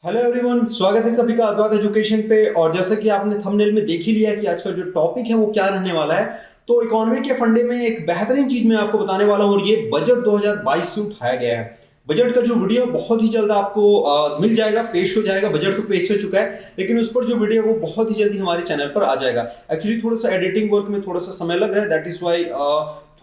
Hello everyone, स्वागत है सभी का अद्वैत एजुकेशन पे। और जैसा कि आपने थंबनेल में देख ही लिया है कि आज का जो टॉपिक है वो क्या रहने वाला है, तो इकोनॉमी के फंडे में एक बेहतरीन चीज मैं आपको बताने वाला हूँ और ये बजट 2022 से उठाया गया है। बजट का जो वीडियो बहुत ही जल्द आपको मिल जाएगा, पेश हो जाएगा। बजट तो पेश हो चुका है, लेकिन उस पर जो वीडियो है वो बहुत ही जल्दी हमारे चैनल पर आ जाएगा। एक्चुअली थोड़ा सा एडिटिंग वर्क में थोड़ा सा समय लग रहा है, दैट इज वाई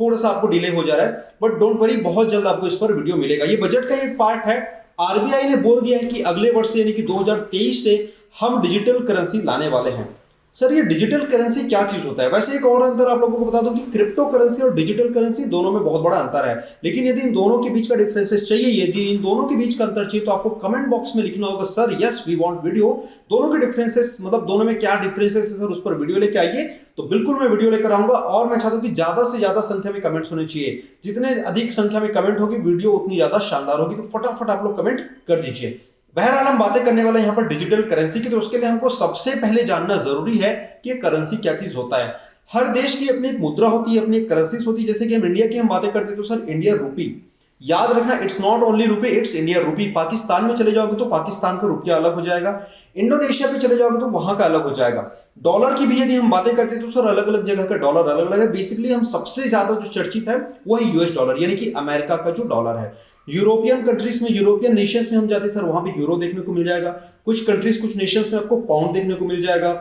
थोड़ा सा आपको डिले हो जा रहा है, बट डोंट वरी, बहुत जल्द आपको इस पर वीडियो मिलेगा। ये बजट का एक पार्ट है। आरबीआई ने बोल दिया है कि अगले वर्ष से यानी कि 2023 से हम डिजिटल करेंसी लाने वाले हैं। सर, ये डिजिटल करेंसी क्या चीज होता है? वैसे एक और अंतर आप लोगों को बता दूं कि क्रिप्टो करेंसी और डिजिटल करेंसी दोनों में बहुत बड़ा अंतर है। लेकिन यदि इन दोनों के बीच का डिफरेंसेस चाहिए, यदि इन दोनों के बीच का अंतर चाहिए, तो आपको कमेंट बॉक्स में लिखना होगा sir yes we want video. दोनों के डिफरेंसेस, मतलब दोनों में क्या डिफरेंसेस है सर, उस पर वीडियो लेके आइए। तो बिल्कुल मैं वीडियो लेकर आऊंगा और मैं चाहता हूं कि ज्यादा से ज्यादा संख्या में कमेंट्स होने चाहिए। जितने अधिक संख्या में कमेंट होगी, वीडियो उतनी ज्यादा शानदार होगी। तो फटाफट आप लोग कमेंट कर दीजिए। बहरहाल हम बातें करने वाले हैं यहाँ पर डिजिटल करेंसी की। तो उसके लिए हमको सबसे पहले जानना जरूरी है कि ये करेंसी क्या चीज होता है। हर देश की अपनी एक मुद्रा होती है, अपनी एक करेंसी होती है। जैसे कि हम इंडिया की हम बातें करते हैं तो सर इंडिया रूपी, याद रखना, इट्स नॉट ओनली रुपए, इट्स इंडिया रूपी। पाकिस्तान में चले जाओगे तो पाकिस्तान का रुपया अलग हो जाएगा, इंडोनेशिया पे चले जाओगे तो वहां का अलग हो जाएगा। डॉलर की भी यदि हम बातें करते हैं तो सर अलग अलग जगह का डॉलर अलग अलग है। बेसिकली हम सबसे ज्यादा जो चर्चित है वो है यूएस डॉलर, यानी कि अमेरिका का जो डॉलर है। यूरोपियन कंट्रीज में, यूरोपियन नेशंस में हम जाते हैं सर, वहां पे यूरो देखने को मिल जाएगा। कुछ कंट्रीज, कुछ नेशंस में आपको पाउंड देखने को मिल जाएगा,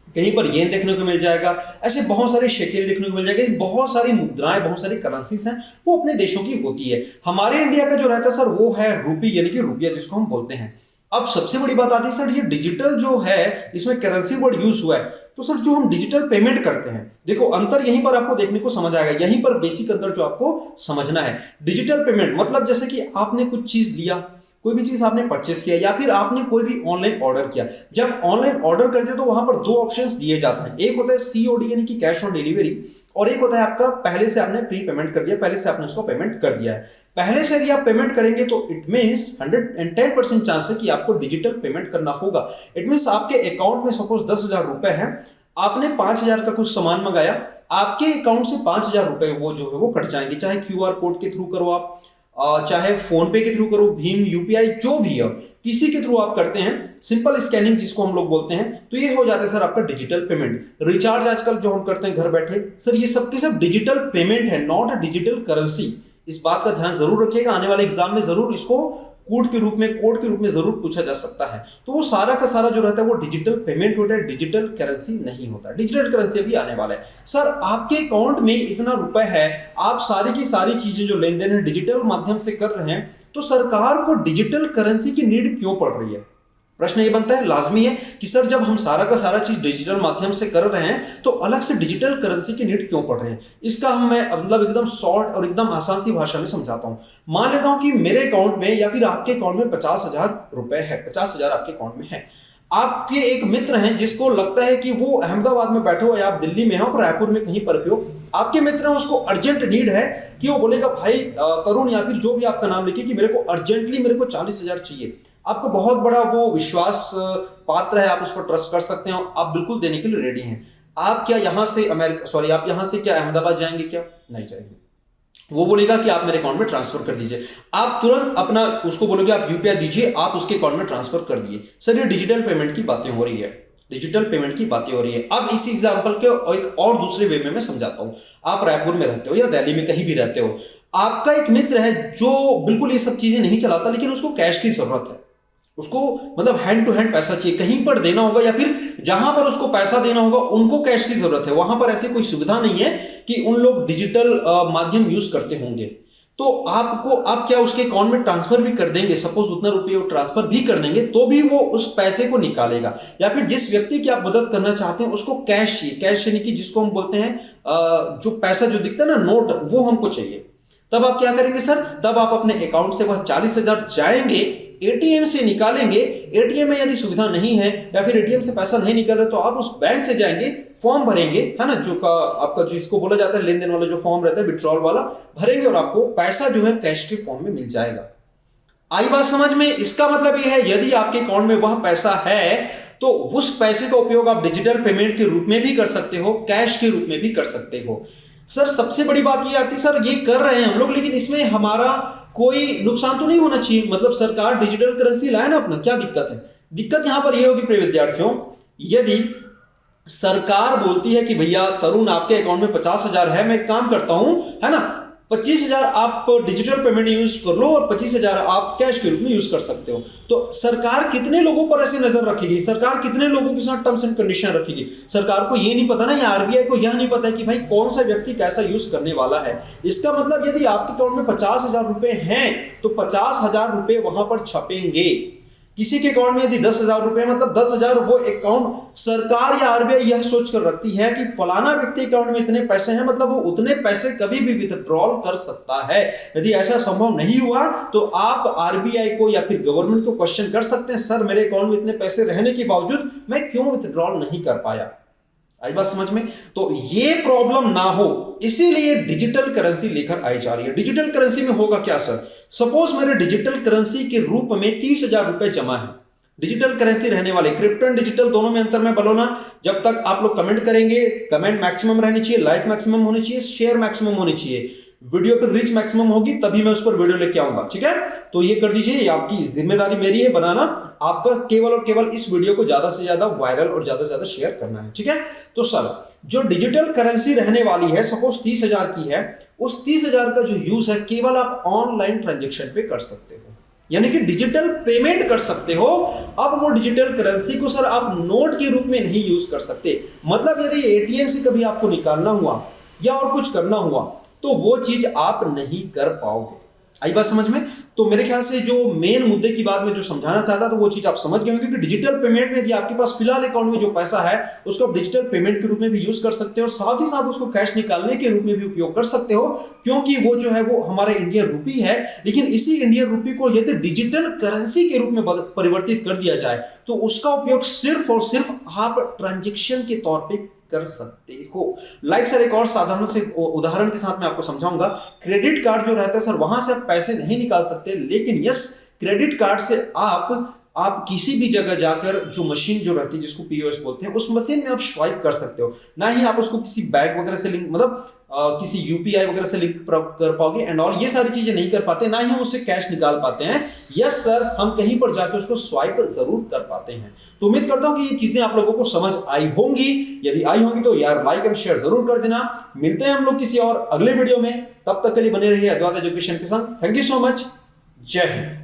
कहीं पर येन देखने को मिल जाएगा। ऐसे बहुत सारे शेकेल देखने को मिल जाएगा। बहुत सारी मुद्राएं, बहुत सारी करेंसीज हैं, वो अपने देशों की होती है। हमारे इंडिया का जो रहता है सर वो है रूपी, यानी कि रुपया जिसको हम बोलते हैं। अब सबसे बड़ी बात आती है सर, ये डिजिटल जो है, इसमें करेंसी वर्ड यूज हुआ है। तो सर जो हम डिजिटल पेमेंट करते हैं, देखो अंतर यहीं पर आपको देखने को समझ आएगा। यहीं पर बेसिक अंतर जो आपको समझना है। डिजिटल पेमेंट मतलब जैसे कि आपने कुछ चीज लिया, कोई भी चीज आपने परचेस किया, या फिर आपने कोई भी ऑनलाइन ऑर्डर किया। जब ऑनलाइन ऑर्डर करते हो तो वहां पर दो ऑप्शंस दिए जाते हैं। एक होता है सीओडी यानी कि कैश ऑन डिलीवरी, और एक होता है आपका पहले से आपने प्री पेमेंट कर दिया, पहले से आपने उसको पेमेंट कर दिया है। पहले से यदि आप पेमेंट करेंगे तो इट मींस 110% चांस है कि आपको डिजिटल पेमेंट करना होगा। इट मींस आपके अकाउंट में सपोज 10,000 रुपए हैं, आपने 5,000 का कुछ सामान मंगाया, आपके अकाउंट से 5,000 रुपए वो जो है वो कट जाएंगे। चाहे क्यूआर कोड के थ्रू करो आप, चाहे फोन पे के थ्रू करो, भीम, यूपीआई, जो भी है, किसी के थ्रू आप करते हैं, सिंपल स्कैनिंग जिसको हम लोग बोलते हैं, तो ये हो जाता है सर आपका डिजिटल पेमेंट। रिचार्ज आजकल जो हम करते हैं घर बैठे, सर ये सब के सब डिजिटल पेमेंट है, नॉट अ डिजिटल करेंसी। इस बात का ध्यान जरूर रखिएगा, आने वाले एग्जाम में जरूर इसको कोड के रूप में जरूर पूछा जा सकता है। तो वो सारा का सारा जो रहता है वो डिजिटल पेमेंट होता है, डिजिटल करेंसी नहीं होता। डिजिटल करेंसी अभी आने वाला है। सर आपके अकाउंट में इतना रुपए है, आप सारी की सारी चीजें जो लेन देन है डिजिटल माध्यम से कर रहे हैं, तो सरकार को डिजिटल करेंसी की नीड क्यों पड़ रही है? प्रश्न ये बनता है, लाजमी है कि सर जब हम सारा का सारा चीज डिजिटल माध्यम से कर रहे हैं तो अलग से डिजिटल करेंसी की नीड क्यों पड़ रही है? इसका मैं मतलब एकदम शॉर्ट और एकदम आसान सी भाषा में समझाता हूं। मान लेता हूं कि मेरे अकाउंट में या फिर आपके अकाउंट में 50,000 रुपए है, 50,000 आपके अकाउंट में है। आपके एक मित्र हैं जिसको लगता है कि वो अहमदाबाद में बैठे हो या आप दिल्ली में हो, रायपुर में कहीं पर भी हो, आपके मित्र हैं, उसको अर्जेंट नीड है कि वो बोलेगा भाई तरुण, या फिर जो भी आपका नाम लिखिए, कि मेरे को अर्जेंटली मेरे को 40,000 चाहिए। आपको बहुत बड़ा वो विश्वास पात्र है, आप उस पर ट्रस्ट कर सकते हैं, आप बिल्कुल देने के लिए रेडी हैं। आप क्या यहां से आप यहां से क्या अहमदाबाद जाएंगे? क्या नहीं जाएंगे। वो बोलेगा कि आप मेरे अकाउंट में ट्रांसफर कर दीजिए, आप तुरंत अपना उसको बोलोगे आप यूपीआई दीजिए, आप उसके अकाउंट में ट्रांसफर कर दिए। सर ये डिजिटल पेमेंट की बातें हो रही है, डिजिटल पेमेंट की बातें हो रही है। अब इस एग्जांपल के एक और दूसरे वे में मैं समझाता हूं। आप रायपुर में रहते हो या दिल्ली में कहीं भी रहते हो, आपका एक मित्र है जो बिल्कुल ये सब चीजें नहीं चलाता, लेकिन उसको कैश की जरूरत है। उसको मतलब हैंड टू हैंड पैसा चाहिए, कहीं पर देना होगा या फिर जहां पर उसको पैसा देना होगा उनको कैश की जरूरत है। वहां पर ऐसी कोई सुविधा नहीं है कि उन लोग डिजिटल माध्यम यूज करते होंगे। तो आप क्या उसके अकाउंट में ट्रांसफर भी कर देंगे, सपोज उतना रुपये वो ट्रांसफर भी कर देंगे, तो भी वो उस पैसे को निकालेगा। या फिर जिस व्यक्ति की आप मदद करना चाहते हैं उसको कैश चाहिए, कैश यानी कि जिसको हम बोलते हैं जो पैसा जो दिखता है ना, नोट, वो हमको चाहिए। तब आप क्या करेंगे सर? तब आप अपने अकाउंट से बस 40,000 जाएंगे, एटीएम से निकालेंगे। एटीएम में यदि सुविधा नहीं है या फिर एटीएम से पैसा नहीं निकल रहा, तो आप उस बैंक से जाएंगे, फॉर्म भरेंगे, है ना, जो आपका जिसको बोला जाता है लेन देन वाला जो फॉर्म रहता है, विड्रॉल वाला, भरेंगे और आपको पैसा जो है कैश के फॉर्म में मिल जाएगा। आई बात समझ में? इसका मतलब यह है यदि आपके अकाउंट में वह पैसा है तो उस पैसे का उपयोग आप डिजिटल पेमेंट के रूप में भी कर सकते हो, कैश के रूप में भी कर सकते हो। सर सबसे बड़ी बात ये आती है, सर ये कर रहे हैं हम लोग, लेकिन इसमें हमारा कोई नुकसान तो नहीं होना चाहिए। मतलब सरकार डिजिटल करेंसी लाए ना अपना, क्या दिक्कत है? दिक्कत यहां पर यह होगी प्रिय विद्यार्थियों, यदि सरकार बोलती है कि भैया तरुण आपके अकाउंट में 50,000 है, मैं एक काम करता हूं, है ना, 25,000 आप डिजिटल पेमेंट यूज कर लो और 25,000 आप कैश के रूप में यूज कर सकते हो, तो सरकार कितने लोगों पर ऐसी नजर रखेगी? सरकार कितने लोगों के साथ टर्म्स एंड कंडीशन रखेगी? सरकार को ये नहीं पता ना, या आरबीआई को यह नहीं पता है कि भाई कौन सा व्यक्ति कैसा यूज करने वाला है। इसका मतलब यदि आपके अकाउंट में 50,000 रुपए हैं तो 50,000 रुपए वहां पर छपेंगे। किसी के अकाउंट में यदि 10,000 रुपए, मतलब 10,000, वो अकाउंट सरकार या आरबीआई यह सोचकर रखती है कि फलाना व्यक्ति अकाउंट में इतने पैसे हैं, मतलब वो उतने पैसे कभी भी विथड्रॉल कर सकता है। यदि ऐसा संभव नहीं हुआ तो आप आरबीआई को या फिर गवर्नमेंट को क्वेश्चन कर सकते हैं, सर मेरे अकाउंट में इतने पैसे रहने के बावजूद मैं क्यों विथड्रॉल नहीं कर पाया। आई बात समझ में? तो ये प्रॉब्लम ना हो इसीलिए डिजिटल करेंसी लेकर आई जा रही है। डिजिटल करेंसी में होगा क्या सर? सपोज मेरे डिजिटल करेंसी के रूप में 30,000 रुपए जमा है। डिजिटल करेंसी रहने वाले, क्रिप्टो एंड डिजिटल दोनों में अंतर मैं बोलो ना, जब तक आप लोग कमेंट करेंगे, कमेंट मैक्सिमम रहनी चाहिए, लाइक मैक्सिमम होनी चाहिए, शेयर मैक्सिमम होनी चाहिए, वीडियो पर रीच मैक्सिमम होगी तभी मैं उस पर वीडियो लेके आऊंगा, ठीक है? तो ये कर दीजिए, ये आपकी जिम्मेदारी मेरी है बनाना, आपका केवल और केवल इस वीडियो को ज्यादा से ज्यादा वायरल और ज्यादा से ज्यादा शेयर करना है, ठीक है? तो सर जो डिजिटल करेंसी रहने वाली है, सपोज 30,000 की है, उस 30,000 का जो यूज है केवल आप ऑनलाइन ट्रांजेक्शन पे कर सकते हो, यानी कि डिजिटल पेमेंट कर सकते हो। अब वो डिजिटल करेंसी को सर आप नोट के रूप में नहीं यूज कर सकते। मतलब यदि एटीएम से कभी आपको निकालना हुआ या और कुछ करना हुआ तो वो चीज आप नहीं कर पाओगे। आई बात समझ में? तो मेरे ख्याल से जो मेन मुद्दे की बात मैं जो समझाना चाहता था वो चीज आप समझ गए होंगे कि डिजिटल पेमेंट में यदि आपके पास फिलहाल अकाउंट में जो पैसा है उसको आप डिजिटल पेमेंट के रूप में भी यूज कर सकते हो और साथ ही साथ उसको कैश निकालने के रूप में भी उपयोग कर सकते हो, क्योंकि वो जो है वो हमारा इंडियन रूपी है। लेकिन इसी इंडियन रूपी को यदि डिजिटल करेंसी के रूप में परिवर्तित कर दिया जाए तो उसका उपयोग सिर्फ और सिर्फ आप ट्रांजेक्शन के तौर पर कर सकते हो। लाइक सर एक और साधारण से उदाहरण के साथ मैं आपको समझाऊंगा। क्रेडिट कार्ड जो रहता है सर, वहां से आप पैसे नहीं निकाल सकते, लेकिन यस क्रेडिट कार्ड से आप किसी भी जगह जाकर जो मशीन जो रहती है जिसको पीओएस बोलते हैं उस मशीन में आप स्वाइप कर सकते हो। ना ही आप उसको किसी बैंक वगैरह से लिंक, मतलब किसी यूपीआई वगैरह से लिंक कर पाओगे एंड ऑल, ये सारी चीजें नहीं कर पाते, ना ही हम उससे कैश निकाल पाते हैं। यस सर, हम कहीं पर जाकर उसको स्वाइप जरूर कर पाते हैं। तो उम्मीद करता हूं कि ये चीजें आप लोगों को समझ आई होंगी। यदि आई होंगी तो यार लाइक एंड शेयर जरूर कर देना। मिलते हैं हम लोग किसी और अगले वीडियो में, तब तक के लिए बने रहिए अद्वैत एजुकेशन के साथ। Thank you so much. जय हिंद।